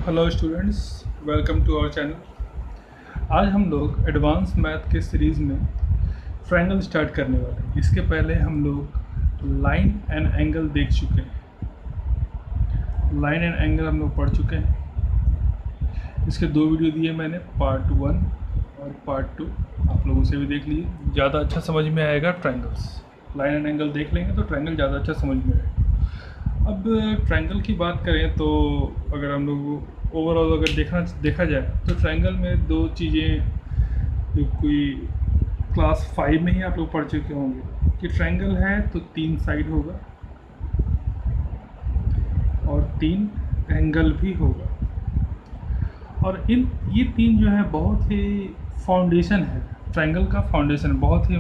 Hello students, welcome to our channel. आज हम लोग एडवांस मैथ के सीरीज़ में ट्रायंगल स्टार्ट करने वाले हैं। इसके पहले हम लोग लाइन एंड एंगल देख चुके हैं। लाइन एंड एंगल हम लोग पढ़ चुके हैं। इसके दो वीडियो दिए मैंने, पार्ट 1 और पार्ट 2। आप लोग उसे भी देख लीजिए, ज़्यादा अच्छा समझ में आएगा। ट्रायंगल्स लाइन एंड एंगल देख लेंगे तो ट्रायंगल ज़्यादा अच्छा समझ में आएगा। अब ट्रायंगल की बात करें तो अगर हम लोग ओवरऑल अगर देखा जाए तो ट्रायंगल में दो चीज़ें जो कोई क्लास 5 में ही आप लोग पढ़ चुके होंगे कि ट्रायंगल है तो 3 साइड होगा और 3 एंगल भी होगा। और ये तीन जो है बहुत ही फाउंडेशन है ट्रायंगल का। फाउंडेशन बहुत ही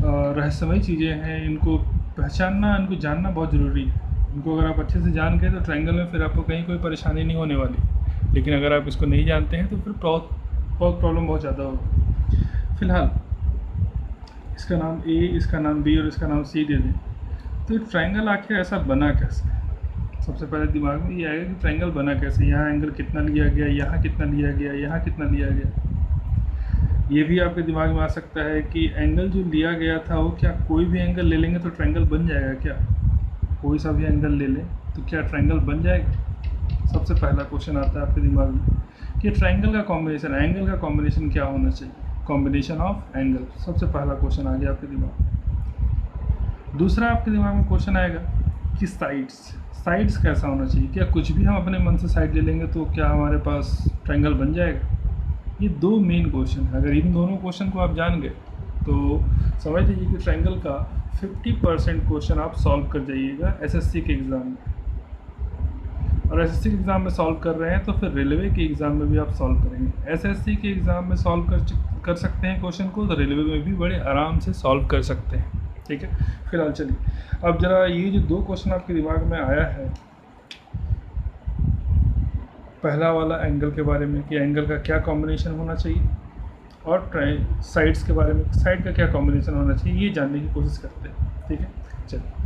रहस्यमय चीज़ें हैं। इनको पहचानना, इनको जानना बहुत ज़रूरी है। इनको अगर आप अच्छे से जान गए तो ट्रायंगल में फिर आपको कहीं कोई परेशानी नहीं होने वाली। लेकिन अगर आप इसको नहीं जानते हैं तो फिर बहुत प्रॉब्लम बहुत ज़्यादा होगी। फिलहाल इसका नाम ए, इसका नाम बी और इसका नाम सी दे दें तो ट्रायंगल आखिर ऐसा बना कैसे? सबसे पहले दिमाग में ये आएगा कि ट्रायंगल बना कैसे। यहाँ एंगल कितना लिया गया, यहाँ कितना लिया गया, यहाँ कितना लिया गया। ये भी आपके दिमाग में आ सकता है कि एंगल जो लिया गया था वो क्या कोई भी एंगल ले लेंगे तो ट्रायंगल बन जाएगा क्या? कोई सा भी एंगल ले लें तो क्या ट्रायंगल बन जाएगा? सबसे पहला क्वेश्चन आता है आपके दिमाग में कि ट्रायंगल का कॉम्बिनेशन, एंगल का कॉम्बिनेशन क्या होना चाहिए? कॉम्बिनेशन ऑफ एंगल, सबसे पहला क्वेश्चन आ गया आपके दिमाग में। दूसरा आपके दिमाग में क्वेश्चन आएगा कि साइड्स कैसा होना चाहिए? क्या कुछ भी हम अपने मन से साइड ले लेंगे तो क्या हमारे पास ट्रायंगल बन जाएगा? ये दो मेन क्वेश्चन है। अगर इन दोनों क्वेश्चन को आप जान गए तो समझ लीजिए कि ट्रायंगल का 50% क्वेश्चन आप सॉल्व कर जाइएगा एसएससी के एग्ज़ाम में। और एसएससी के एग्ज़ाम में सॉल्व कर रहे हैं तो फिर रेलवे के एग्ज़ाम में भी आप सॉल्व करेंगे। एसएससी के एग्ज़ाम में सॉल्व कर सकते हैं क्वेश्चन को, तो रेलवे में भी बड़े आराम से सॉल्व कर सकते हैं। ठीक है, फिलहाल चलिए अब ज़रा ये जो दो क्वेश्चन आपके दिमाग में आया है, पहला वाला एंगल के बारे में कि एंगल का क्या कॉम्बिनेशन होना चाहिए, और साइड्स के बारे में साइड का क्या कॉम्बिनेशन होना चाहिए, ये जानने की कोशिश करते हैं। ठीक है, चलिए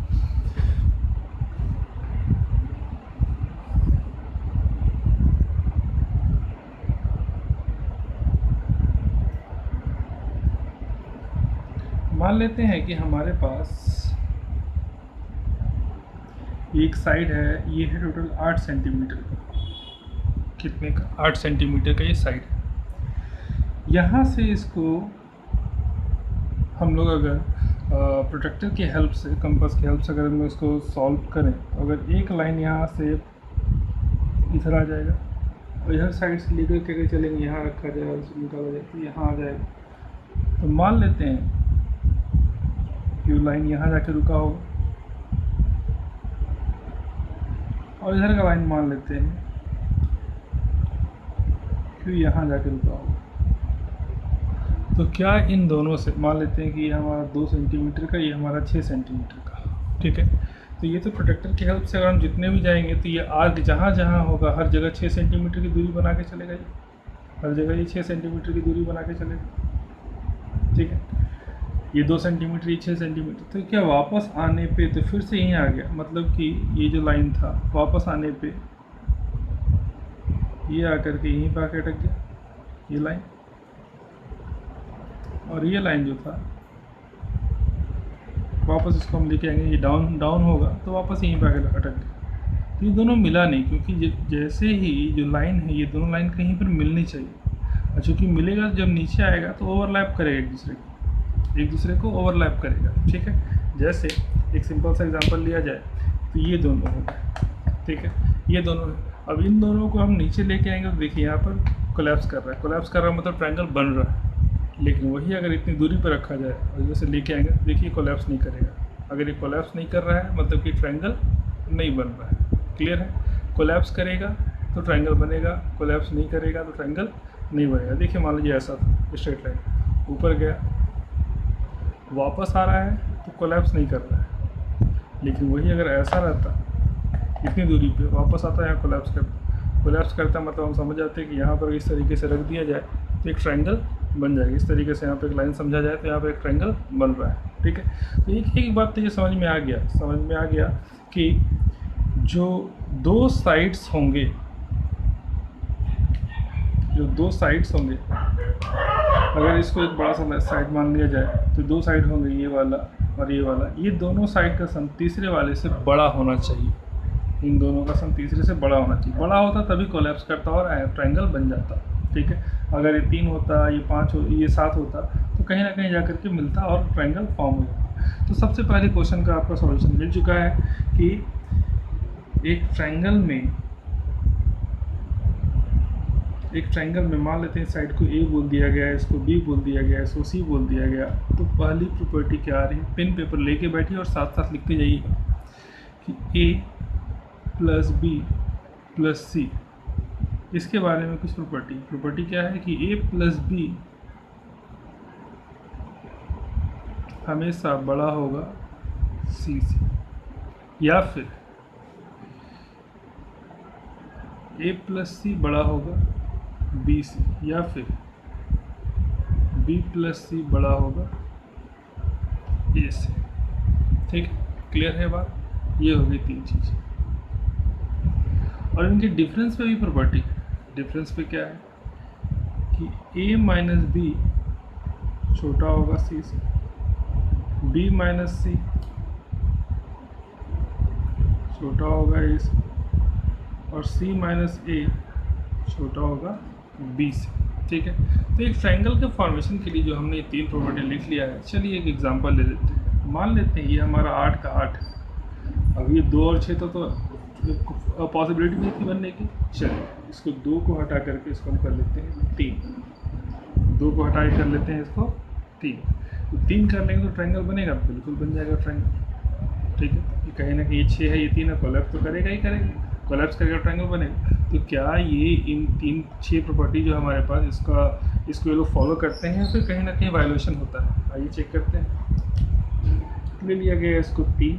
मान लेते हैं कि हमारे पास एक साइड है, ये है टोटल 8 सेंटीमीटर का। कितने का? 8 सेंटीमीटर का ये साइड है। यहाँ से इसको हम लोग अगर प्रोटेक्टर की हेल्प से, कंपास की हेल्प से अगर हम इसको सॉल्व करें तो अगर एक लाइन यहाँ से इधर आ जाएगा और इधर साइड से लेकर के चलेंगे, यहाँ रखा जाएगा, निकाला जाएगा तो यहाँ आ जाएगा। तो मान लेते हैं कि लाइन यहाँ जाके रुका होगा और इधर का लाइन मान लेते हैं कि यहाँ जाके रुका होगा। तो क्या इन दोनों से मान लेते हैं कि ये हमारा 2 सेंटीमीटर का, ये हमारा 6 सेंटीमीटर का। ठीक है, तो ये तो प्रोटेक्टर की हेल्प से अगर हम जितने भी जाएंगे तो ये आर्क जहाँ जहाँ होगा हर जगह 6 सेंटीमीटर की दूरी बना के चलेगा। ये हर जगह ये 6 सेंटीमीटर की दूरी बना के चलेगा। ठीक है, ये 2 सेंटीमीटर, ये 6 सेंटीमीटर। तो क्या वापस आने पे तो फिर से यहीं आ गया, मतलब कि ये जो लाइन था वापस आने पे ये आकर के यहीं पर आकर अटक गया, ये लाइन। और ये लाइन जो था वापस इसको हम लेके आएंगे, ये डाउन होगा तो वापस यहीं पर आकर अटक गया। तो ये दोनों मिला नहीं, क्योंकि जैसे ही जो लाइन है ये दोनों लाइन कहीं पर मिलनी चाहिए। और चूँकि मिलेगा जब नीचे आएगा तो ओवरलैप करेगा एक दूसरे को ओवरलैप करेगा। ठीक है, जैसे एक सिंपल सा एग्जांपल लिया जाए तो ये दोनों हो गए। ठीक है, ये दोनों है। अब इन दोनों को हम नीचे लेके आएंगे तो देखिए यहाँ पर कोलैप्स कर रहा है, मतलब ट्रायंगल बन रहा है। लेकिन वही अगर इतनी दूरी पर रखा जाए और जैसे लेके आएंगे तो देखिए कोलैप्स नहीं करेगा। अगर ये कोलैप्स नहीं कर रहा है मतलब कि ट्रायंगल नहीं बन रहा है। क्लियर है? कोलैप्स करेगा तो ट्रायंगल बनेगा, कोलैप्स नहीं करेगा तो ट्रायंगल नहीं बनेगा। देखिए मान लीजिए ऐसा था, स्ट्रेट लाइन ऊपर गया वापस आ रहा है तो कोलैप्स नहीं कर रहा है। लेकिन वही अगर ऐसा रहता इतनी दूरी पे वापस आता है, यहाँ कोलैप्स करता मतलब हम समझ जाते हैं कि यहाँ पर इस तरीके से रख दिया जाए तो एक ट्रायंगल बन जाएगी। इस तरीके से यहाँ पे एक लाइन समझा जाए तो यहाँ पे एक ट्रायंगल बन रहा है। ठीक है, तो एक बात तो ये समझ में आ गया कि जो दो साइड्स होंगे जो दो साइड्स होंगे, अगर इसको एक बड़ा सा साइड मान लिया जाए तो दो साइड होंगे, ये वाला और ये वाला, ये दोनों साइड का सम तीसरे वाले से बड़ा होना चाहिए। इन दोनों का सम तीसरे से बड़ा होना चाहिए। बड़ा होता तभी कोलैप्स करता और ट्रायंगल बन जाता। ठीक है, अगर ये 3 होता, ये 5 हो, ये 7 होता तो कहीं ना कहीं जाकर के मिलता और ट्रायंगल फॉर्म हो जाता। तो सबसे पहले क्वेश्चन का आपका सॉल्यूशन मिल चुका है कि एक ट्रायंगल में मान लेते हैं साइड को ए बोल दिया गया है, इसको बी बोल दिया गया है, इसको सी बोल दिया गया। तो पहली प्रॉपर्टी क्या आ रही है, पेन पेपर लेके बैठिए और साथ साथ लिखते जाइए कि ए प्लस बी प्लस सी, इसके बारे में कुछ प्रॉपर्टी क्या है कि ए प्लस बी हमेशा बड़ा होगा सी से, या फिर ए प्लस सी बड़ा होगा बी से, या फिर बी प्लस सी बड़ा होगा ए से। ठीक, क्लियर है बात? ये हो गई 3 चीज़ें। और इनके डिफरेंस पे भी प्रॉपर्टी है। डिफरेंस पे क्या है कि ए माइनस बी छोटा होगा सी से, बी माइनस सी छोटा होगा ए से, और सी माइनस ए छोटा होगा बी से। ठीक है, तो एक ट्रायंगल के फॉर्मेशन के लिए जो हमने 3 प्रॉपर्टी लिख लिया है, चलिए एक एग्जांपल ले लेते हैं। मान लेते हैं ये हमारा 8 का 8 है। अब ये 2 और 6 तो पॉसिबिलिटी नहीं थी बनने की। चलिए इसको 2 को हटा करके इसको हम कर लेते हैं 3। 2 को हटा के कर लेते हैं इसको 3। तो 3 कर लेंगे तो ट्रायंगल बनेगा, बिल्कुल बन जाएगा ट्रायंगल। ठीक है, ये कहीं ना कहीं ये 6 है, ये 3 है, कोलैप्स तो करेगा ही करेगा, कोलैप्स करके ट्रायंगल बनेगा। तो क्या ये इन 6 प्रॉपर्टी जो हमारे पास इसको ये लोग फॉलो करते हैं, फिर कहीं ना कहीं वायलेशन होता है? आइए चेक करते हैं। ले लिया गया इसको 3,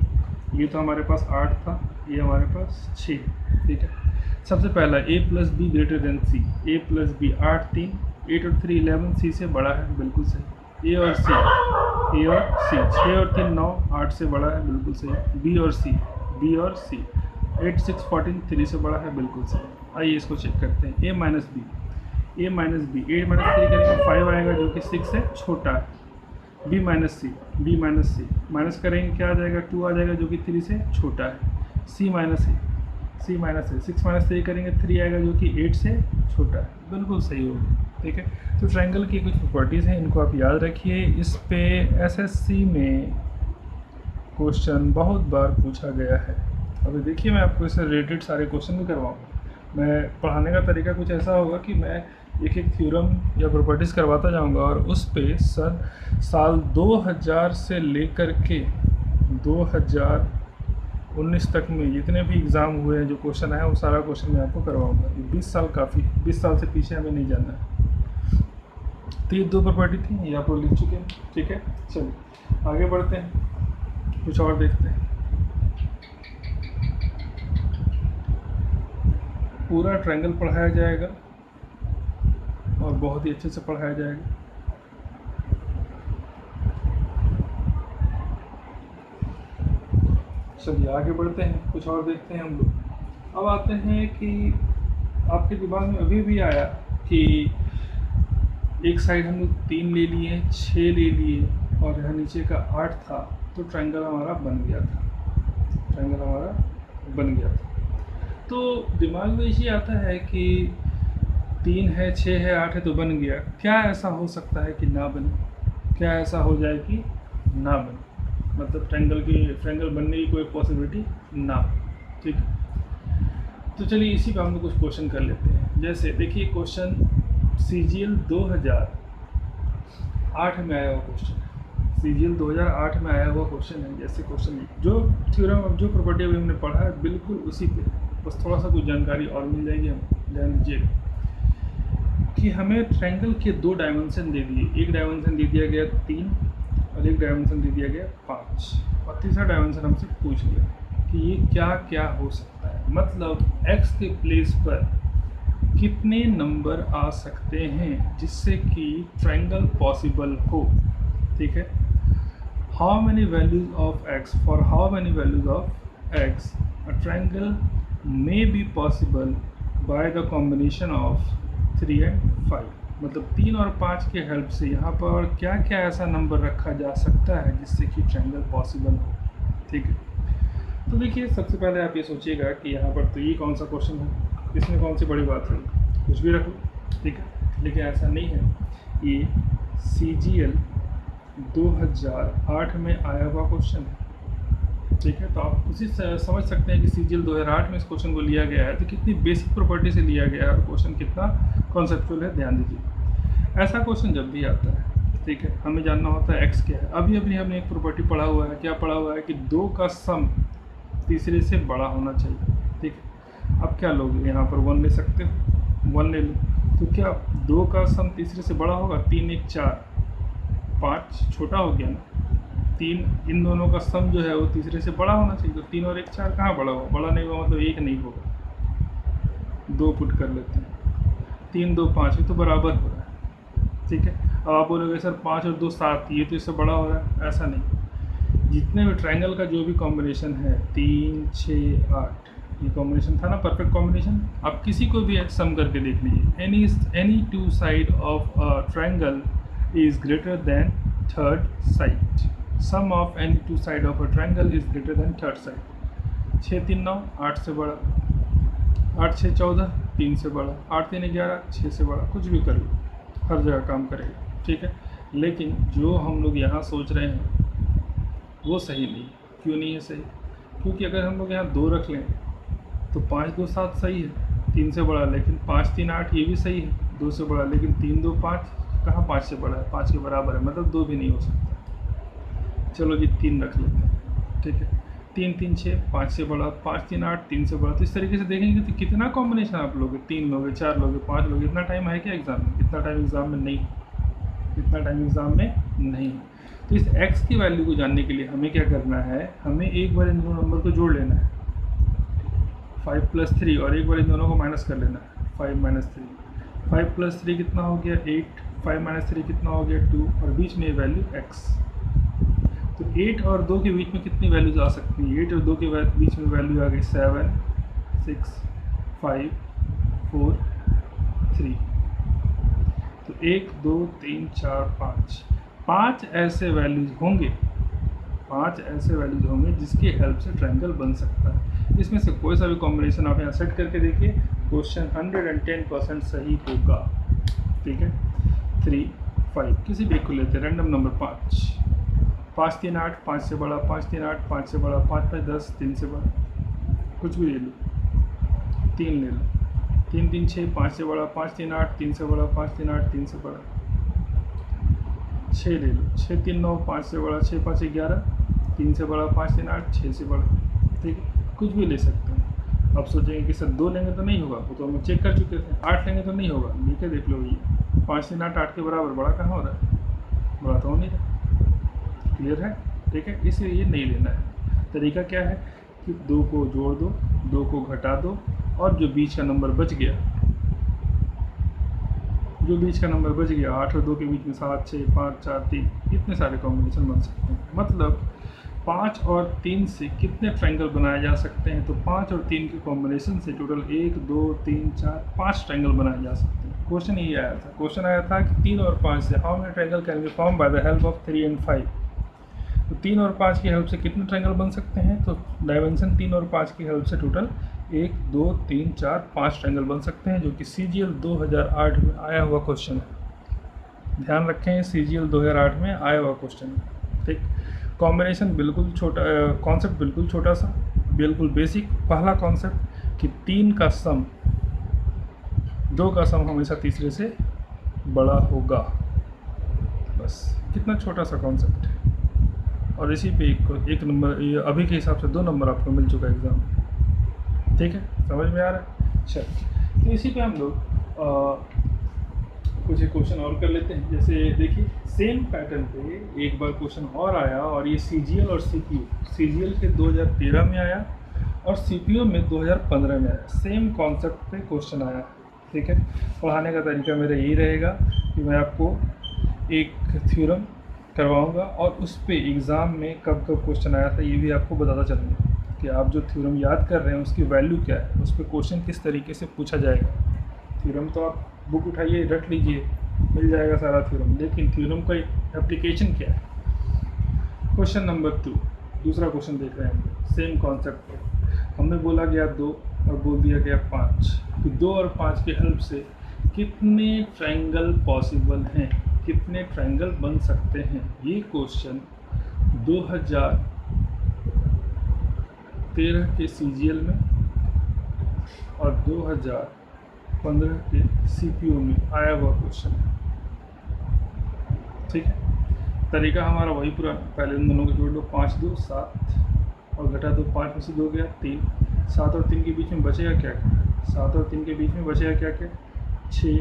ये तो हमारे पास 8 था, ये हमारे पास 6। ठीक है, सबसे पहला a plus b greater than c, a plus b 8 3 8 और 3 11, सी से बड़ा है, बिल्कुल सही। ए और सी 6 और 3 9, 8 से बड़ा है, बिल्कुल सही। बी और सी 8 6 14, 3 से बड़ा है, बिल्कुल सही। आइए इसको चेक करते हैं। ए माइनस बी 8 माइनस 3 करेंगे 5 आएगा जो कि 6 से छोटा है। बी माइनस सी माइनस करेंगे क्या आ जाएगा, 2 आ जाएगा जो कि 3 से छोटा है। सी माइनस ए 6 माइनस 3 करेंगे 3 आएगा जो कि 8 से छोटा है, बिल्कुल सही होगा। ठीक है, तो ट्रायंगल की कुछ प्रॉपर्टीज़ हैं, इनको आप याद रखिए। इस पे एसएससी में क्वेश्चन बहुत बार पूछा गया है। अभी देखिए मैं आपको इससे रिलेटेड सारे क्वेश्चन भी करवाऊँगा। मैं पढ़ाने का तरीका कुछ ऐसा होगा कि मैं एक एक थ्योरम या प्रॉपर्टीज़ करवाता जाऊंगा और उस पे साल 2000 से लेकर के 2019 तक में जितने भी एग्ज़ाम हुए हैं, जो क्वेश्चन आए, वो सारा क्वेश्चन मैं आपको करवाऊंगा। 20 साल काफ़ी, 20 साल से पीछे हमें नहीं जाना है। तो ये 2 प्रॉपर्टी थी, ये आप लोग लिख चुके हैं। ठीक है, चलिए आगे बढ़ते हैं, कुछ और देखते हैं। पूरा ट्रायंगल पढ़ाया जाएगा और बहुत ही अच्छे से पढ़ाया जाएगा। चलिए आगे बढ़ते हैं, कुछ और देखते हैं हम लोग। अब आते हैं कि आपके दिमाग में अभी भी आया कि एक साइड हम लोग 3 ले लिए, 6 ले लिए और यहाँ नीचे का 8 था, तो ट्रायंगल हमारा बन गया था। तो दिमाग में ये आता है कि 3 है, 6 है, 8 है तो बन गया। क्या ऐसा हो सकता है कि ना बने? क्या ऐसा हो जाए कि ना बने? मतलब ट्रायंगल बनने की कोई पॉसिबिलिटी ना हो। ठीक है, तो चलिए इसी पे हम लोग कुछ क्वेश्चन कर लेते हैं। जैसे देखिए क्वेश्चन CGL 2008 में आया हुआ क्वेश्चन है। CGL 2008 में आया हुआ क्वेश्चन है। जैसे क्वेश्चन जो थ्योरम जो प्रॉपर्टी अभी हमने पढ़ा है बिल्कुल उसी पे, बस थोड़ा सा कुछ जानकारी और मिल जाएगी। हम ध्यान दीजिएगा कि हमें ट्रायंगल के 2 डायमेंशन दे दिए। एक डायमेंशन दे दिया गया 3 और एक डायमेंशन दे दिया गया 5, और तीसरा डायमेंशन हमसे पूछ लिया कि ये क्या क्या हो सकता है। मतलब x के प्लेस पर कितने नंबर आ सकते हैं जिससे कि ट्रायंगल पॉसिबल हो। ठीक है, how many values of x, for how many values of x a triangle may be possible by the combination of 3 and 5, मतलब 3 और 5 के हेल्प से यहाँ पर क्या क्या ऐसा नंबर रखा जा सकता है जिससे कि ट्रायंगल पॉसिबल हो। ठीक है, तो देखिए सबसे पहले आप ये सोचिएगा कि यहाँ पर तो ये कौन सा क्वेश्चन है, इसमें कौन सी बड़ी बात है, कुछ भी रख लो। ठीक है, लेकिन ऐसा नहीं है, ये CGL 2008 में आया हुआ क्वेश्चन है। ठीक है, तो आप उसी से समझ सकते हैं कि CGL 2008 में इस क्वेश्चन को लिया गया है, तो कितनी बेसिक प्रॉपर्टी से लिया गया है और क्वेश्चन कितना कॉन्सेप्चुअल है, ध्यान दीजिए। ऐसा क्वेश्चन जब भी आता है, ठीक है, हमें जानना होता है x क्या है। अभी अभी हमने एक प्रॉपर्टी पढ़ा हुआ है, क्या पढ़ा हुआ है कि 2 का सम तीसरे से बड़ा होना चाहिए। ठीक है, अब क्या लोग यहाँ पर 1 ले सकते हो, 1 ले लो, तो क्या 2 का सम तीसरे से बड़ा होगा? 3 1 4 5 छोटा हो गया ना, 3 इन दोनों का सम जो है वो तीसरे से बड़ा होना चाहिए। तो 3 और 1 4 कहाँ बड़ा हुआ? बड़ा नहीं हुआ, मतलब 1 नहीं होगा। 2 पुट कर लेते हैं, 3 2 5, ये तो बराबर हो रहा है। ठीक है, अब आप बोलोगे सर 5 और 2 7, ये तो इससे बड़ा हो रहा है। ऐसा नहीं, जितने भी ट्रायंगल का जो भी कॉम्बिनेशन है 3 6 8, ये कॉम्बिनेशन था ना, परफेक्ट कॉम्बिनेशन। आप किसी को भी सम करके देख लीजिए, any 2 side of a triangle is greater than third side. Sum of any 2 side of a triangle is greater than third side. 6 3 9, 8 से बड़ा, 8 6 14, 3 से बड़ा, 8 3 11, 6 से बड़ा, कुछ भी कर लो, हर जगह काम करेगा। ठीक है, लेकिन जो हम लोग यहाँ सोच रहे हैं वो सही नहीं। क्यों नहीं है सही? क्योंकि अगर हम लोग यहाँ 2 रख लें तो 5 2 7 सही है, 3 से बड़ा, लेकिन 5 3 8 ये भी सही है, 2 से बड़ा, लेकिन 3 2 5 कहाँ 5 से बड़ा है, 5 के बराबर है, मतलब 2 भी नहीं हो सकता। चलो जी 3 रख लेते हैं। ठीक है, 3 3 6, 5 से बड़ा, 5 3 8, 3 से बड़ा। तो इस तरीके से देखेंगे तो कितना कॉम्बिनेशन आप लोगे, 3 लोगे, 4 लोगे, 5 लोगे। इतना टाइम है क्या एग्ज़ाम में? इतना टाइम एग्ज़ाम में नहीं, इतना टाइम एग्ज़ाम में नहीं। तो इस x की वैल्यू को जानने के लिए हमें क्या करना है, हमें एक बार इन दोनों नंबर को जोड़ लेना है, 5 + 3, और एक बार इन दोनों को माइनस कर लेना है, 5 - 3। 5 + 3 कितना हो गया? 8। 5 - 3 कितना हो गया? 2, और बीच में वैल्यू x। तो 8 और 2 के बीच में कितनी वैल्यूज आ सकती हैं? 8 और 2 के बीच में वैल्यू आ गई 7 6 5 4 3। तो 1 2 3 4 5, 5 ऐसे वैल्यूज होंगे, 5 ऐसे वैल्यूज होंगे जिसकी हेल्प से ट्रायंगल बन सकता है। इसमें से कोई सा भी कॉम्बिनेशन आप यहाँ सेट करके देखिए, क्वेश्चन 110% सही होगा। ठीक है, 3 5, किसी भी एक को लेते हैं, रैंडम नंबर 5 5 3 8, 5 से बड़ा, 5 3 8, 5 से बड़ा, 5 5 10, 3 से बड़ा, कुछ भी ले लो, 3 ले लो, 3 3 6, 5 से बड़ा, 5 3 8, 3 से बड़ा, 5 3 8, 3 से बड़ा, 6 ले लो, 6 3 9, 5 से बड़ा, 6 5 11, 3 से बड़ा, 5 3 8, 6 से बड़ा। ठीक है, कुछ भी ले सकते हैं। अब सोचेंगे कि सर 2 लेंगे तो नहीं होगा, वो तो हम चेक कर चुके थे। 8 लेंगे तो नहीं होगा, लेके देख लो भैया, 5 3 8 8 के बराबर, बड़ा कहाँ हो रहा है? बड़ा तो हो नहीं रहा। क्लियर है? ठीक है, इसलिए ये नहीं लेना है। तरीका क्या है कि 2 को जोड़ दो, 2 को घटा दो, और जो बीच का नंबर बच गया, जो बीच का नंबर बच गया, 8 और 2 के बीच में 7 6 5 4 3, इतने सारे कॉम्बिनेशन बन सकते हैं। मतलब 5 और 3 से कितने ट्रायंगल बनाए जा सकते हैं? तो 5 और 3 के कॉम्बिनेशन से टोटल 1 2 3 4 5 ट्रायंगल बनाए जा सकते हैं। क्वेश्चन ये आया था, क्वेश्चन आया था कि 3 और 5 से how many triangle can be form by the help of 3 and 5। तो 3 और 5 की हेल्प से कितने ट्रायंगल बन सकते हैं? तो डायमेंशन 3 और 5 की हेल्प से टोटल 1 2 3 4 5 ट्रायंगल बन सकते हैं, जो कि CGL 2008 में आया हुआ क्वेश्चन है। ध्यान रखें, CGL 2008 में आया हुआ क्वेश्चन है। ठीक, कॉम्बिनेशन बिल्कुल छोटा, कॉन्सेप्ट बिल्कुल छोटा सा, बिल्कुल बेसिक। पहला कॉन्सेप्ट कि 3 का सम 2 का सम हमेशा तीसरे से बड़ा होगा, बस कितना छोटा सा कॉन्सेप्ट है। और इसी पे एक नंबर, ये अभी के हिसाब से 2 नंबर आपको मिल चुका है एग्ज़ाम। ठीक है, समझ में आ रहा है? चल, तो इसी पे हम लोग कुछ एक क्वेश्चन और कर लेते हैं। जैसे देखिए, सेम पैटर्न पे एक बार क्वेश्चन और आया, और ये CGL और CPU, CGL के 2013 में आया और CPU में 2015 में आया। सेम कॉन्सेप्ट पे क्वेश्चन आया। ठीक है, पढ़ाने का तरीका मेरा यही रहेगा कि मैं आपको एक थ्योरम करवाऊंगा और उस पे एग्ज़ाम में कब कब क्वेश्चन आया था ये भी आपको बताता चलूँगा, कि आप जो थ्योरम याद कर रहे हैं उसकी वैल्यू क्या है, उस पर क्वेश्चन किस तरीके से पूछा जाएगा। थ्योरम तो आप बुक उठाइए रट लीजिए, मिल जाएगा सारा थ्योरम, लेकिन थ्योरम का एप्लीकेशन क्या है। क्वेश्चन नंबर 2, दूसरा क्वेश्चन देख रहे हैं, सेम कॉन्सेप्ट पे। हमें बोला गया 2 और बोल दिया गया 5, तो 2 और 5 के हेल्प से कितने ट्रायंगल पॉसिबल हैं, कितने ट्रायंगल बन सकते हैं। ये क्वेश्चन 2013 के CGL में और 2015 के CPO में आया हुआ क्वेश्चन है। ठीक है, तरीका हमारा वही पुराना, पहले इन दोनों को जोड़ लो, 5 2 7 और घटा दो, 5 में से 2 गया 3, 7 और 3 के बीच में बचेगा क्या क्या, 7 और 3 के बीच में बचेगा क्या क्या, 6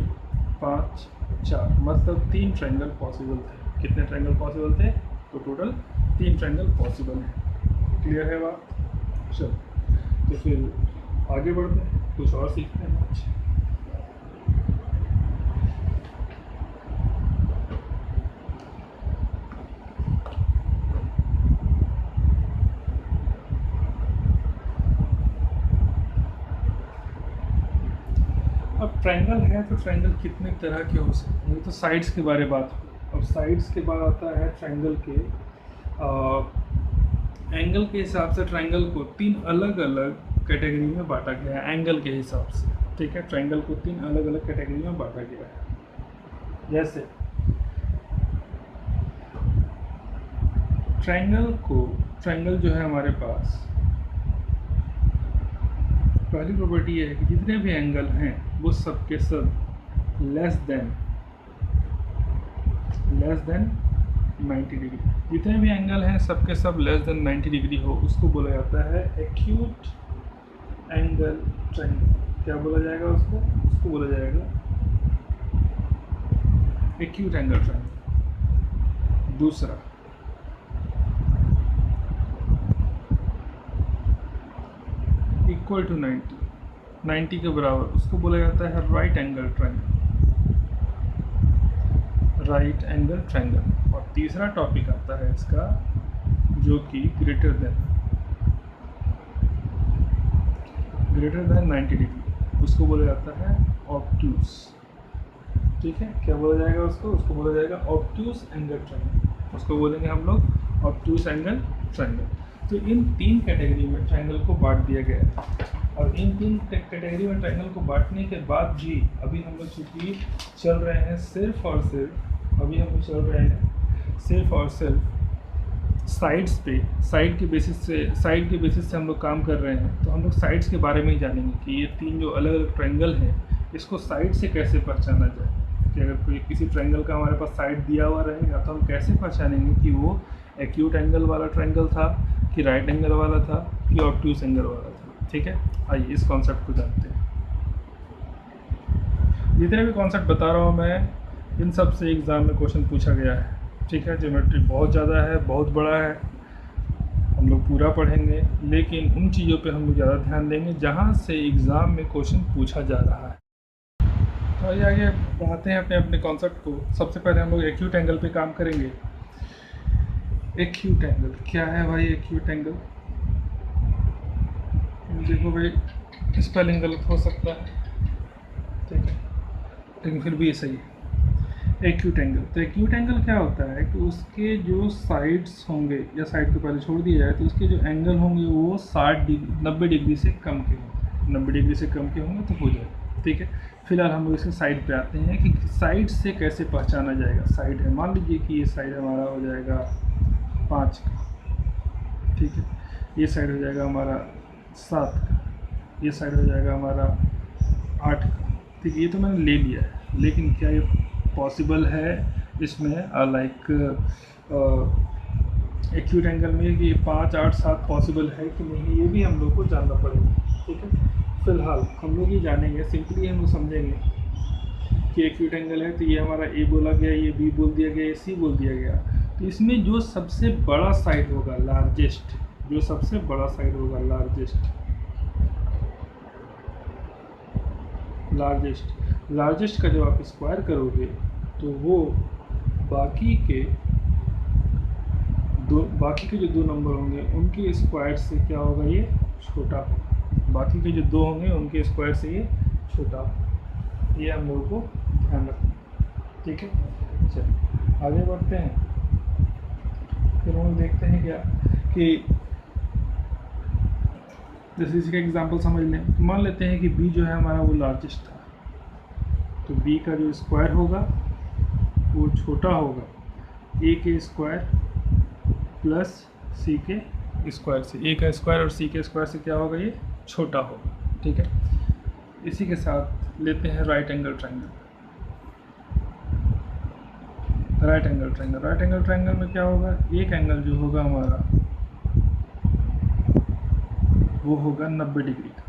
5 4, मतलब 3 ट्रायंगल पॉसिबल थे। कितने ट्रायंगल पॉसिबल थे, तो टोटल 3 ट्रायंगल पॉसिबल है। क्लियर है बात। चलो तो फिर आगे बढ़ते हैं, कुछ और सीखते हैं आज। अब ट्रायंगल है तो ट्रायंगल कितने तरह के हो सकते हैं, तो साइड्स के बारे में बात हो। अब साइड्स के बाद आता है ट्रायंगल के एंगल के हिसाब से ट्रायंगल को 3 अलग अलग कैटेगरी में बांटा गया है, एंगल के हिसाब से। ठीक है, ट्रायंगल को 3 अलग अलग कैटेगरी में बांटा गया है। जैसे ट्रायंगल जो है हमारे पास, पहली प्रॉपर्टी है कि जितने भी एंगल हैं वो सब के सब लेस देन 90 डिग्री, जितने भी एंगल हैं सब के सब लेस देन 90 डिग्री हो, उसको बोला जाता है एक्यूट एंगल ट्रायंगल। क्या बोला जाएगा उसको बोला जाएगा एक्यूट एंगल ट्रायंगल। दूसरा इक्वल टू 90 के बराबर, उसको बोला जाता है राइट एंगल ट्रायंगल। और तीसरा टॉपिक आता है इसका जो कि ग्रेटर देन 90 डिग्री, उसको बोला जाता है ऑब्ट्यूज। ठीक है, क्या बोला जाएगा उसको बोला जाएगा ऑब्ट्यूज एंगल ट्रायंगल, उसको बोलेंगे हम लोग ऑब्ट्यूज एंगल ट्रायंगल। तो इन 3 कैटेगरी में ट्रायंगल को बांट दिया गया है। और इन 3 कैटेगरी में ट्रायंगल को बांटने के बाद भी अभी हम लोग चूँकि चल रहे हैं सिर्फ और सिर्फ साइड्स पे, साइड के बेसिस से हम लोग काम कर रहे हैं। तो हम लोग साइड्स के बारे में ही जानेंगे कि ये 3 जो अलग अलग ट्रायंगल हैं इसको साइड से कैसे पहचाना जाए। कि अगर कोई किसी ट्रायंगल का हमारे पास साइड दिया हुआ रहेगा तो हम कैसे पहचानेंगे कि वो एक्यूट एंगल वाला ट्रायंगल था, कि राइट एंगल वाला था, कि ऑब्ट्यूज एंगल वाला था। ठीक है, आइए इस कॉन्सेप्ट को जानते हैं। जितने भी कॉन्सेप्ट बता रहा हूँ मैं, इन सब से एग्ज़ाम में क्वेश्चन पूछा गया है। ठीक है, ज्योमेट्री बहुत ज़्यादा है, बहुत बड़ा है, हम लोग पूरा पढ़ेंगे, लेकिन उन चीज़ों पे हम लोग ज़्यादा ध्यान देंगे जहाँ से एग्ज़ाम में क्वेश्चन पूछा जा रहा है। तो आइए बढ़ाते हैं अपने कॉन्सेप्ट को। सबसे पहले हम लोग एक्यूट एंगल पे काम करेंगे। एक्यूट एंगल क्या है भाई? एक्यूट एंगल देखो भाई, स्पेलिंग गलत हो सकता है, ठीक है, लेकिन फिर भी ये सही है। एक्यूट एंगल, तो एक्यूट एंगल क्या होता है कि उसके जो साइड्स होंगे, या साइड को पहले छोड़ दिया जाए, तो उसके जो एंगल होंगे वो 90 डिग्री से कम के होंगे। 90 डिग्री से कम के होंगे तो हो जाएगा। ठीक है, फिलहाल हम लोग इसके साइड पे आते हैं कि साइड से कैसे पहचाना जाएगा। साइड है, मान लीजिए कि ये साइड हमारा हो जाएगा 5 का, ठीक है, ये साइड हो जाएगा हमारा 7 का, ये साइड हो जाएगा हमारा 8 का। ठीक है, ये तो मैंने ले लिया है, लेकिन क्या ये पॉसिबल है इसमें लाइक एक्यूट एंगल में कि 5, 8, 7 पॉसिबल है कि नहीं, ये भी हम लोग को जानना पड़ेगा। ठीक है, फिलहाल हम लोग ये जानेंगे, सिंपली हम लोग समझेंगे कि एक्यूट एंगल है तो ये हमारा ए बोला गया, ये बी बोल दिया गया, ये सी बोल दिया गया। तो इसमें जो सबसे बड़ा साइड होगा, लार्जेस्ट, जो सबसे बड़ा साइड होगा लार्जेस्ट का जब आप स्क्वायर करोगे तो वो बाकी के जो 2 नंबर होंगे उनके स्क्वायर से क्या होगा, ये छोटा होगा। बाकी के जो 2 होंगे उनके स्क्वायर से ये छोटा होगा। ये हम लोगों को ध्यान रखना, ठीक है। चलिए आगे बढ़ते हैं। फिर हम देखते हैं क्या कि जैसे इसका एग्जांपल समझ लें। मान लेते हैं कि बी जो है हमारा वो लार्जेस्ट था, तो बी का जो स्क्वायर होगा वो छोटा होगा ए के स्क्वायर प्लस सी के स्क्वायर से। ए का स्क्वायर और सी के स्क्वायर से क्या होगा, ये छोटा होगा, ठीक है। इसी के साथ लेते हैं right angle triangle. Right angle triangle, right angle triangle में क्या होगा, एक एंगल जो होगा हमारा वो होगा 90 डिग्री का,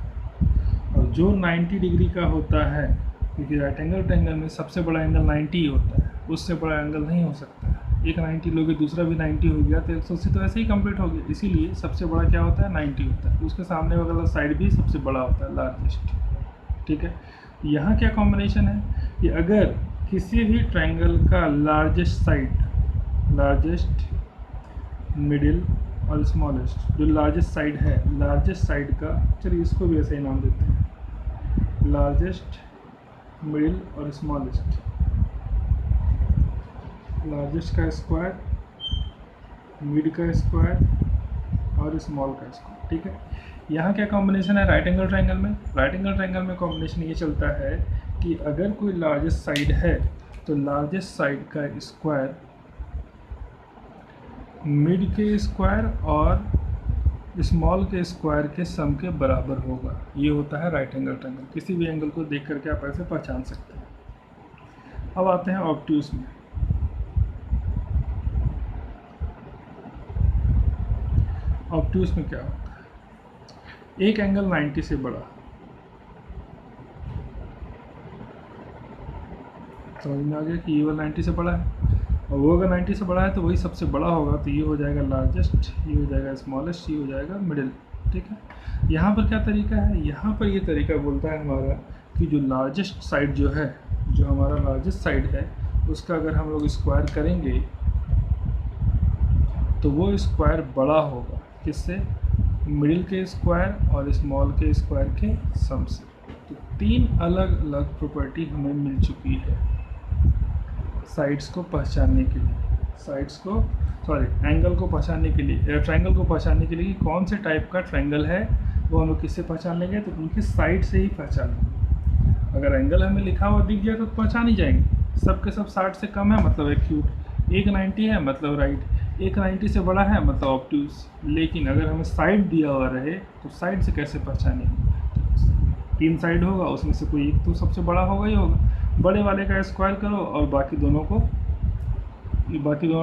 और जो 90 डिग्री का होता है, क्योंकि राइट एंगल ट्रायंगल में सबसे बड़ा एंगल 90 ही होता है, उससे बड़ा एंगल नहीं हो सकता है। एक 90 लोगे दूसरा भी 90 हो गया तो 180 तो ऐसे ही कंप्लीट हो गया। इसीलिए सबसे बड़ा क्या होता है, 90 होता है। उसके सामने वाला साइड भी सबसे बड़ा होता है, लार्जेस्ट, ठीक है। यहाँ क्या कॉम्बिनेशन है कि अगर किसी भी ट्रायंगल का लार्जेस्ट साइड, लार्जेस्ट, मिडिल और स्मॉलेस्ट, जो लार्जेस्ट साइड है, लार्जेस्ट साइड का, चलिए इसको भी ऐसे ही नाम देते हैं, लार्जेस्ट, मिडिल और स्मॉलेस्ट, लार्जेस्ट का स्क्वायर, मिड का स्क्वायर और स्मॉल का स्क्वायर, ठीक है। यहाँ क्या कॉम्बिनेशन है राइट एंगल ट्रायंगल में, राइट एंगल ट्रायंगल में कॉम्बिनेशन ये चलता है कि अगर कोई लार्जेस्ट साइड है तो लार्जेस्ट साइड का स्क्वायर मिड के स्क्वायर और स्मॉल के स्क्वायर के सम के बराबर होगा। ये होता है राइट एंगल ट्रायंगल। किसी भी एंगल को देख करके आप ऐसे पहचान सकते हैं। अब आते हैं ऑब्ट्यूज में। ऑब्ट्यूज में क्या होता है, एक एंगल 90 से बड़ा, समझ में आ गया कि ये वाला 90 से बड़ा है, और वो अगर 90 से बड़ा है तो वही सबसे बड़ा होगा, तो ये हो जाएगा लार्जेस्ट, ये हो जाएगा स्मॉलेस्ट, ये हो जाएगा मिडिल, ठीक है। यहाँ पर क्या तरीका है, यहाँ पर ये तरीका बोलता है हमारा कि जो लार्जेस्ट साइड जो है, जो हमारा लार्जेस्ट साइड है, उसका अगर हम लोग स्क्वायर करेंगे तो वो स्क्वायर बड़ा होगा, किससे, मिडिल के स्क्वायर और स्मॉल के स्क्वायर के सम से। तो तीन अलग अलग प्रॉपर्टी हमें मिल चुकी है साइड्स को पहचानने के लिए, साइड्स को, सॉरी, एंगल को पहचानने के लिए, ट्रायंगल को पहचानने के लिए कि कौन से टाइप का ट्रायंगल है, वो हम लोग किससे पहचान लेंगे, तो उनके साइड से ही पहचान लेंगे। अगर एंगल हमें लिखा हुआ दिख जाए तो पहचान ही जाएंगे। सब के सब 60 से कम है मतलब एक्यूट, एक 90 है मतलब राइट, एक 90 से बड़ा है मतलब ऑब्ट्यूज। लेकिन अगर हमें साइड दिया हुआ रहे तो साइड से कैसे पहचानेंगे, तीन साइड होगा, उसमें से कोई एक तो सबसे बड़ा होगा ही होगा। बड़े वाले का स्क्वायर करो और बाकी दोनों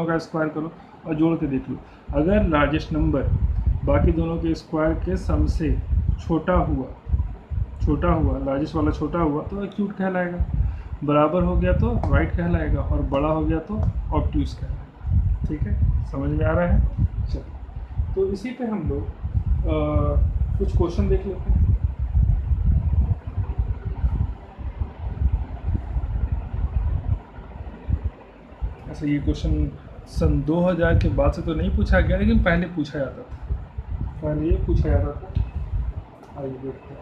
का स्क्वायर करो और जोड़ के देख लो। अगर लार्जेस्ट नंबर बाकी दोनों के स्क्वायर के सम से छोटा हुआ, लार्जेस्ट वाला छोटा हुआ तो एक्यूट कहलाएगा, बराबर हो गया तो राइट कहलाएगा, और बड़ा हो गया तो ऑब्ट्यूज कहलाएगा, ठीक है। समझ में आ रहा है। चलो, तो इसी पे हम लोग कुछ क्वेश्चन देख लेते हैं। ऐसा ये क्वेश्चन सन 2000 के बाद से तो नहीं पूछा गया, लेकिन पहले पूछा जाता था, पहले ये पूछा जाता था। आइए देखते हैं।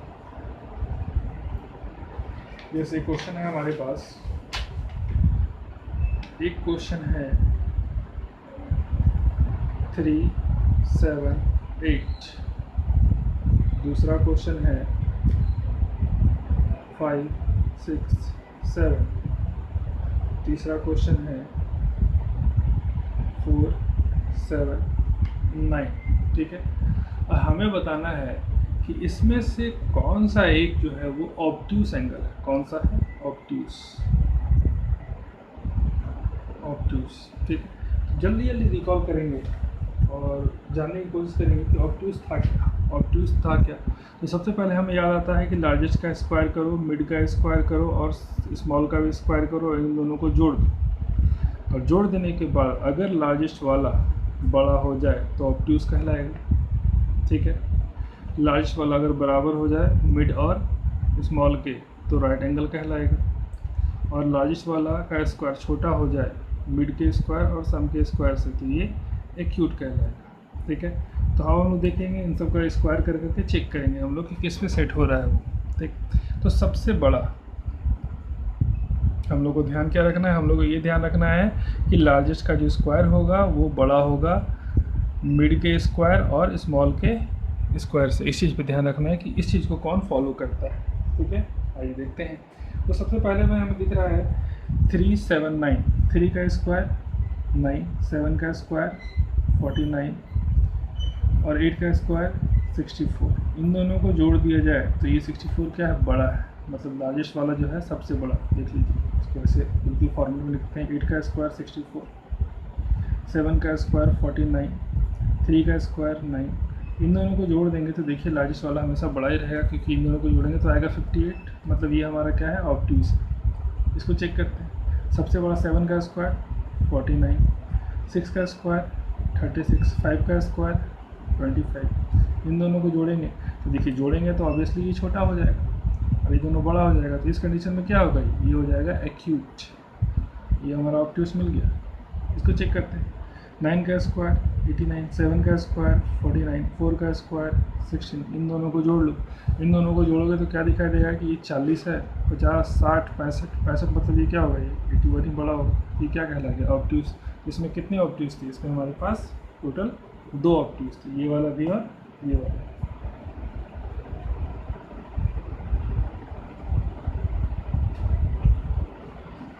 जैसे क्वेश्चन है हमारे पास, एक क्वेश्चन है 3, 7, 8, दूसरा क्वेश्चन है 5, 6, 7, तीसरा क्वेश्चन है 4, 7, 9, ठीक है। और हमें बताना है कि इसमें से कौन सा एक जो है वो ऑब्ट्यूज एंगल है, कौन सा है ऑब्ट्यूज, ठीक है। जल्दी जल्दी रिकॉल करेंगे और जानने की कोशिश करेंगे कि ऑब्ट्यूज था क्या। तो सबसे पहले हमें याद आता है कि लार्जेस्ट का स्क्वायर करो, मिड का स्क्वायर करो और स्मॉल का भी स्क्वायर करो, और इन दोनों को जोड़ दो, और जोड़ देने के बाद अगर लार्जेस्ट वाला बड़ा हो जाए तो ऑब्ट्यूज कहलाएगा, ठीक है। लार्जेस्ट वाला अगर बराबर हो जाए मिड और स्मॉल के तो राइट एंगल कहलाएगा, और लार्जेस्ट वाला का स्क्वायर छोटा हो जाए मिड के स्क्वायर और सम के स्क्वायर से तो ये एक्यूट कहलाएगा, ठीक है। तो हम लोग देखेंगे इन सब का स्क्वायर करके चेक करेंगे हम लोग कि किस पे सेट हो रहा है वो, ठीक। तो सबसे बड़ा हम लोग को ध्यान क्या रखना है, हम लोग को ये ध्यान रखना है कि लार्जेस्ट का जो स्क्वायर होगा वो बड़ा होगा मिड के स्क्वायर और स्मॉल के स्क्वायर से। इस चीज़ पे ध्यान रखना है कि इस चीज़ को कौन फॉलो करता है। ठीक है, आइए देखते हैं। तो सबसे पहले में हमें दिख रहा है 3 7 9, 3 का स्क्वायर 9, 7 का स्क्वायर 49 और 8 का स्क्वायर 64। इन दोनों को जोड़ दिया जाए तो ये 64 क्या है, बड़ा है, मतलब लार्जेस्ट वाला जो है सबसे बड़ा। देख लीजिए, इसको ऐसे बिल्कुल फॉर्मूले में लिखते हैं। 8 का स्क्वायर 64, 7 का स्क्वायर 49, 3 का स्क्वायर 9। इन दोनों को जोड़ देंगे तो देखिए लार्जेस्ट वाला हमेशा बड़ा ही रहेगा, क्योंकि इन दोनों को जोड़ेंगे तो आएगा 58। मतलब ये हमारा क्या है, ऑब्ट्यूज। इसको चेक करते हैं। सबसे बड़ा 7 का स्क्वायर 49, 6 का स्क्वायर 36, 5 का स्क्वायर 25। इन दोनों को जोड़ेंगे तो देखिए, जोड़ेंगे तो ऑब्वियसली ये छोटा हो जाएगा और ये दोनों बड़ा हो जाएगा। तो इस कंडीशन में क्या होगा, ये हो जाएगा एक्यूट। ये हमारा ऑब्ट्यूज मिल गया। इसको चेक करते हैं। 9 का स्क्वायर 89, 7 का स्क्वायर 49, 4 का स्क्वायर 16। इन दोनों को जोड़ लो। इन दोनों को जोड़ोगे तो क्या दिखाई देगा कि ये 40 है, 50, 60, 65, मतलब ये क्या होगा, ये 81 ही बड़ा होगा। ये क्या कहला गया, ऑब्ट्यूज। इसमें कितने ऑब्ट्यूज थे, इसमें हमारे पास टोटल 2 ऑब्ट्यूज थे, ये वाला भी और ये वाला।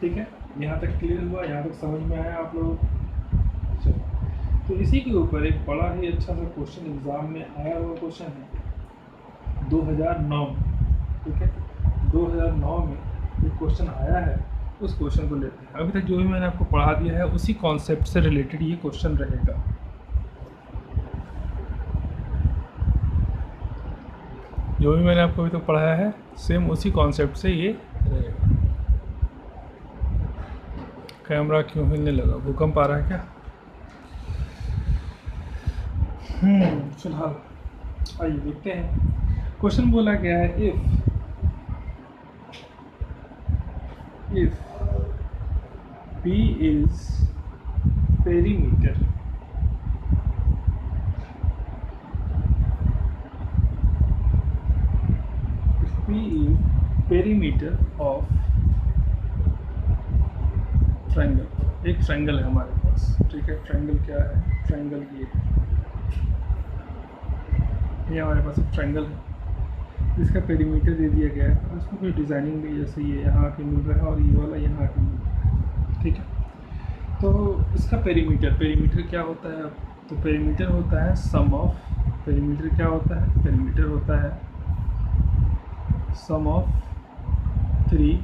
ठीक है, यहाँ तक क्लियर हुआ, यहाँ तक समझ में आया आप लोग। चलो, तो इसी के ऊपर एक बड़ा ही अच्छा सा क्वेश्चन एग्जाम में आया हुआ क्वेश्चन है 2009। ठीक है, 2009 में एक क्वेश्चन आया है, उस क्वेश्चन को लेते हैं। अभी तक जो भी मैंने आपको पढ़ा दिया है उसी कॉन्सेप्ट से रिलेटेड ये क्वेश्चन रहेगा। जो भी मैंने आपको अभी तक पढ़ाया है सेम उसी कॉन्सेप्ट से ये रहेगा। कैमरा क्यों हिलने लगा, भूकंप आ रहा है क्या? फिलहाल आइए देखते हैं। क्वेश्चन बोला गया है if P is perimeter, if P is perimeter of triangle. एक ट्रायंगल है हमारे पास। ठीक है, ट्रायंगल क्या है, ट्रायंगल ये हमारे पास एक ट्रायंगल है जिसका पेरीमीटर दे दिया गया है और उसमें कोई डिज़ाइनिंग भी, जैसे ये यहाँ आके मिल रहा है और ये वाला यहाँ आके मिल रहा है। ठीक है, तो इसका पेरीमीटर क्या होता है, तो पेरीमीटर होता है सम ऑफ, पेरीमीटर क्या होता है, पेरीमीटर होता है सम ऑफ 3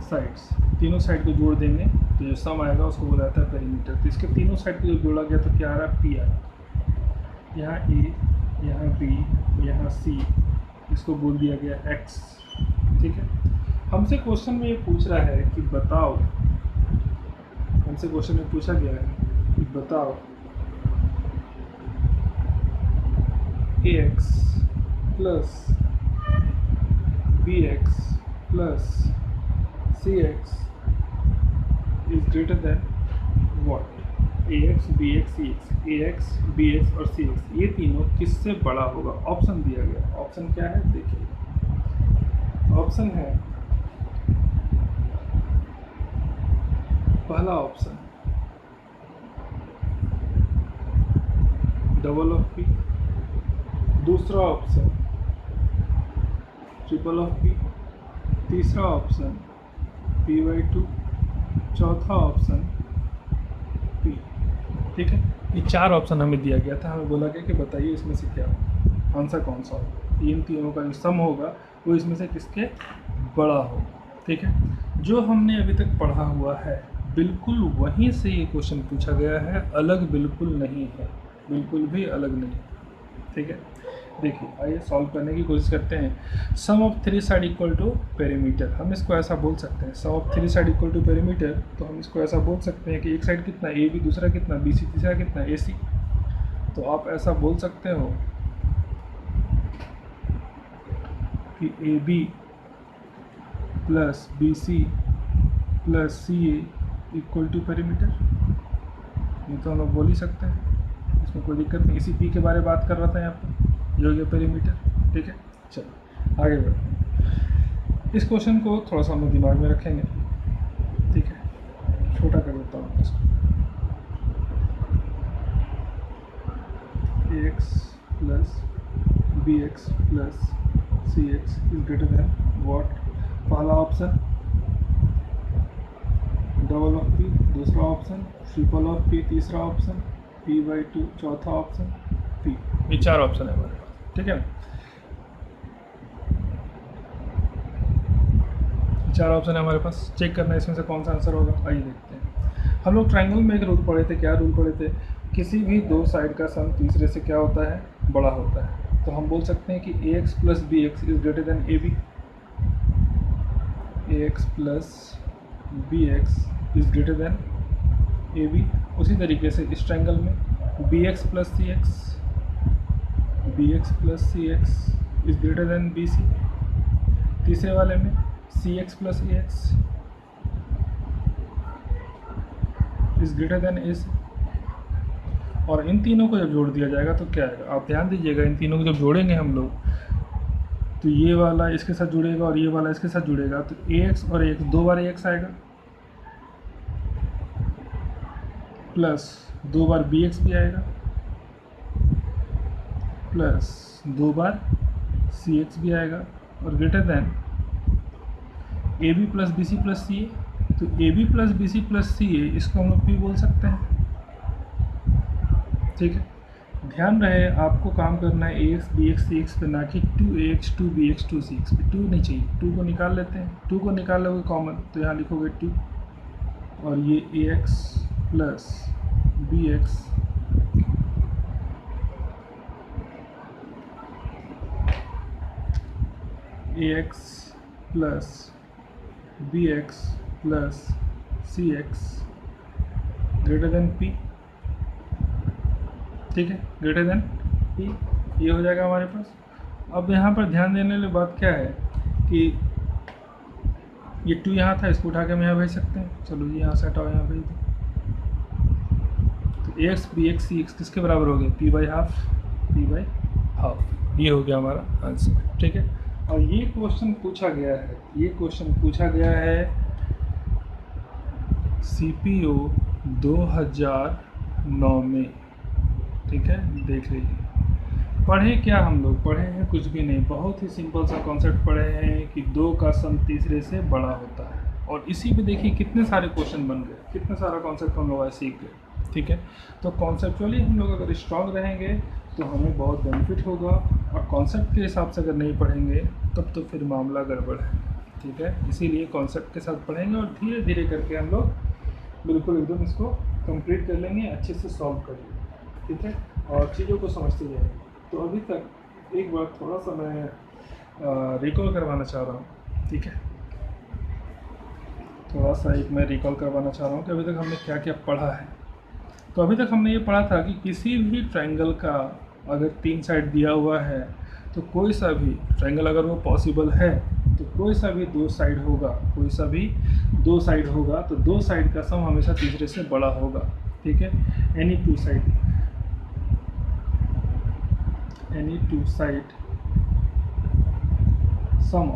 साइड्स। तीनों साइड को जोड़ देंगे तो जो सम आएगा उसको बोला जाता है पेरीमीटर। तो इसके तीनों साइड को जो जोड़ा गया तो क्या आ रहा है, P आ रहा है। यहाँ A, यहाँ B, यहाँ C, इसको बोल दिया गया X। ठीक है, हमसे क्वेश्चन में ये पूछ रहा है कि बताओ, हमसे क्वेश्चन में पूछा गया है कि बताओ AX plus BX plus CX is greater than what? AX, BX, CX, AX, BX और CX, ये तीनों किससे बड़ा होगा? ऑप्शन दिया गया। ऑप्शन क्या है, देखिए। ऑप्शन है, पहला ऑप्शन डबल ऑफ P, दूसरा ऑप्शन ट्रिपल ऑफ P, तीसरा ऑप्शन P/2, चौथा ऑप्शन P। ठीक है, ये 4 ऑप्शन हमें दिया गया था। हमें बोला गया कि बताइए इसमें से क्या आंसर कौन सा होगा। इन तीनों का जो सम होगा वो इसमें से किसके बड़ा होगा। ठीक है, जो हमने अभी तक पढ़ा हुआ है बिल्कुल वहीं से ये क्वेश्चन पूछा गया है, अलग बिल्कुल नहीं है, बिल्कुल भी अलग नहीं। ठीक है, देखिए आइए सॉल्व करने की कोशिश करते हैं। Sum of 3 side equal to perimeter, हम इसको ऐसा बोल सकते हैं। Sum of 3 side equal to perimeter, तो हम इसको ऐसा बोल सकते हैं कि एक साइड कितना AB, दूसरा कितना BC, तीसरा कितना AC। तो आप ऐसा बोल सकते हो कि AB plus BC plus CA equal to perimeter. ये तो हम लोग बोल ही सकते हैं, इसमें कोई दिक्कत नहीं। इसी P के बारे में बात कर रहा था यहाँ पर, जो हो गया पेरीमीटर। ठीक है, चलो आगे बढ़ते हैं। इस क्वेश्चन को थोड़ा सा हम लोग दिमाग में रखेंगे, ठीक है। छोटा कर देता हूँ इसको, ax plus bx plus cx is greater then what. पहला ऑप्शन डबल ऑफ p, दूसरा ऑप्शन ट्रिपल ऑफ p, तीसरा ऑप्शन p/2, चौथा ऑप्शन p। ये 4 ऑप्शन है हमारे पास, ठीक है ना। 4 ऑप्शन है हमारे पास, चेक करना है इसमें से कौन सा आंसर होगा। आइए देखते हैं। हम लोग ट्रायंगल में एक रूल पढ़े थे, क्या रूल पढ़े थे? किसी भी दो साइड का सम तीसरे से क्या होता है, बड़ा होता है। तो हम बोल सकते हैं कि ax plus bx is greater then ab, ax plus bx is greater then ab। उसी तरीके से इस ट्रायंगल में bx plus cx is greater then bc। तीसरे वाले में cx plus ax is greater then ac। और इन तीनों को जब जोड़ दिया जाएगा तो क्या आएगा, आप ध्यान दीजिएगा। इन तीनों को जब जोड़ेंगे हम लोग तो ये वाला इसके साथ जुड़ेगा और ये वाला इसके साथ जुड़ेगा, तो ax और ax 2 बार ax आएगा, प्लस 2 बार bx भी आएगा, प्लस 2 बार cx भी आएगा, और greater than ab plus bc plus ca। तो ab plus bc plus ca इसको हम लोग p बोल सकते हैं, ठीक है। ध्यान रहे आपको काम करना है ax bx cx पे, ना कि 2ax 2bx 2cx पे। 2 नहीं चाहिए, 2 को निकाल लेते हैं। 2 को निकाल लोगे कॉमन तो यहाँ लिखोगे 2, और ये ax plus bx ax plus bx plus cx greater than p, ठीक है, ग्रेटर देन p। ये हो जाएगा हमारे पास। अब यहाँ पर ध्यान देने वाली बात क्या है कि ये 2 यहाँ था, इसको उठा के हम यहाँ भेज सकते हैं। चलो ये यहाँ से हटाओ, यहाँ भेज दो। तो ax bx cx किसके बराबर हो गए, p/2, p/2। ये हो गया हमारा आंसर, ठीक है। और ये क्वेश्चन पूछा गया है CPO 2009 में, ठीक है। देख लीजिए। पढ़े क्या हम लोग, पढ़े हैं कुछ भी नहीं, बहुत ही सिंपल सा कॉन्सेप्ट पढ़े हैं कि 2 का सम तीसरे से बड़ा होता है। और इसी पे देखिए कितने सारे क्वेश्चन बन गए, कितना सारा कॉन्सेप्ट हम लोग आज सीख गए, ठीक है। तो कॉन्सेप्चुअली हम लोग अगर स्ट्रांग रहेंगे तो हमें बहुत बेनिफिट होगा, और कॉन्सेप्ट के हिसाब से अगर नहीं पढ़ेंगे तब तो फिर मामला गड़बड़ है, ठीक है। इसीलिए कॉन्सेप्ट के साथ पढ़ेंगे और धीरे धीरे करके हम लोग बिल्कुल एकदम इसको कंप्लीट कर लेंगे, अच्छे से सॉल्व कर लेंगे, ठीक है, और चीज़ों को समझते जाएंगे। तो अभी तक एक बार थोड़ा सा मैं रिकॉल करवाना चाह रहा हूँ, ठीक है। थोड़ा सा मैं रिकॉल करवाना चाह रहा हूँ कि अभी तक हमने क्या क्या पढ़ा है। तो अभी तक हमने ये पढ़ा था कि किसी भी ट्रायंगल का अगर 3 साइड दिया हुआ है तो कोई सा भी ट्रायंगल अगर वो पॉसिबल है तो कोई सा भी 2 साइड होगा, तो 2 साइड का सम हमेशा तीसरे से बड़ा होगा, ठीक है। Any two side sum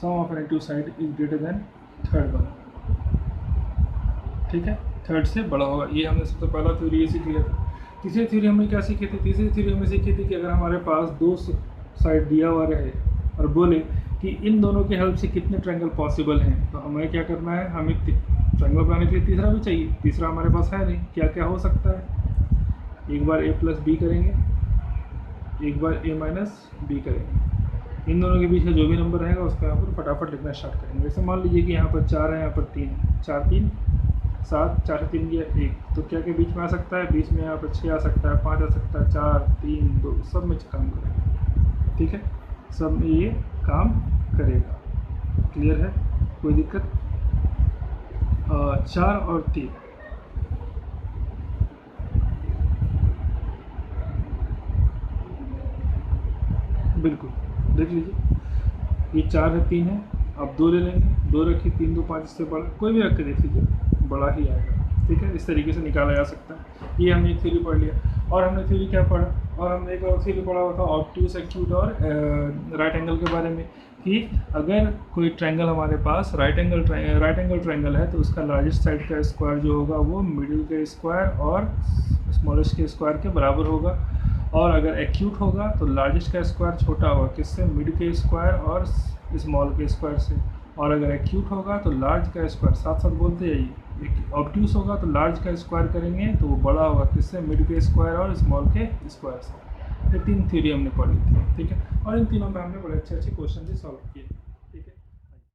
of any two side is greater than third one, ठीक है, थर्ड से बड़ा होगा। ये हमने सबसे पहला थ्योरी ये सीख लिया था। तीसरी थ्योरी हमने क्या सीखी थी, तीसरी थ्योरी हमने सीखी थी कि अगर हमारे पास 2 साइड दिया हुआ रहे और बोले कि इन दोनों की हेल्प से कितने ट्रायंगल पॉसिबल हैं, तो हमें क्या करना है, हमें ट्रायंगल बनाने के लिए तीसरा भी चाहिए। तीसरा हमारे पास है नहीं, क्या क्या हो सकता है, एक बार a प्लस बी करेंगे, एक बार a माइनस बी करेंगे। इन दोनों के बीच का जो भी नंबर रहेगा उसको यहाँ पर फटाफट लिखना स्टार्ट करेंगे। जैसे मान लीजिए कि यहाँ पर 4 है, यहाँ पर 3, 4 3 7, 4 से 3 गया 1, तो क्या के बीच में आ सकता है, बीच में यहाँ पर 6 आ सकता है, 5 आ सकता है, 4 3 2 सब में काम करेगा, ठीक है, सब में ये काम करेगा। क्लियर है, कोई दिक्कत? 4 और 3 बिल्कुल देख लीजिए, ये 4 है 3 है, अब 2 ले लेंगे, 2 रखिए, 3 2 5, इससे बड़ा कोई भी रख के देख लीजिए, बड़ा ही आएगा, ठीक है। इस तरीके से निकाला जा सकता है। ये हमने एक थ्योरी पढ़ लिया। और हमने थ्योरी क्या पढ़ा और हमने एक और थ्योरी पढ़ा हुआ था ऑब्ट्यूस, एक्यूट और राइट एंगल के बारे में, कि अगर कोई ट्रायंगल हमारे पास राइट एंगल ट्रायंगल है तो उसका लार्जेस्ट साइड का स्क्वायर जो होगा वो मिडिल के स्क्वायर और स्मॉलेस्ट के स्क्वायर के बराबर होगा। और अगर एक्यूट होगा तो लार्जेस्ट का स्क्वायर छोटा होगा किससे, मिड के स्क्वायर और स्मॉल के स्क्वायर से। और अगर एक्यूट होगा तो लार्ज का स्क्वायर, साथ साथ बोलते जाइए, ऑब्ट्यूस होगा तो लार्ज का स्क्वायर करेंगे तो वो बड़ा होगा किससे, मिड के स्क्वायर और स्मॉल के स्क्वायर से। ये 3 थ्योरी हमने पढ़ी थी, ठीक है। और इन तीनों में हमने बड़े अच्छे क्वेश्चन भी सॉल्व किए।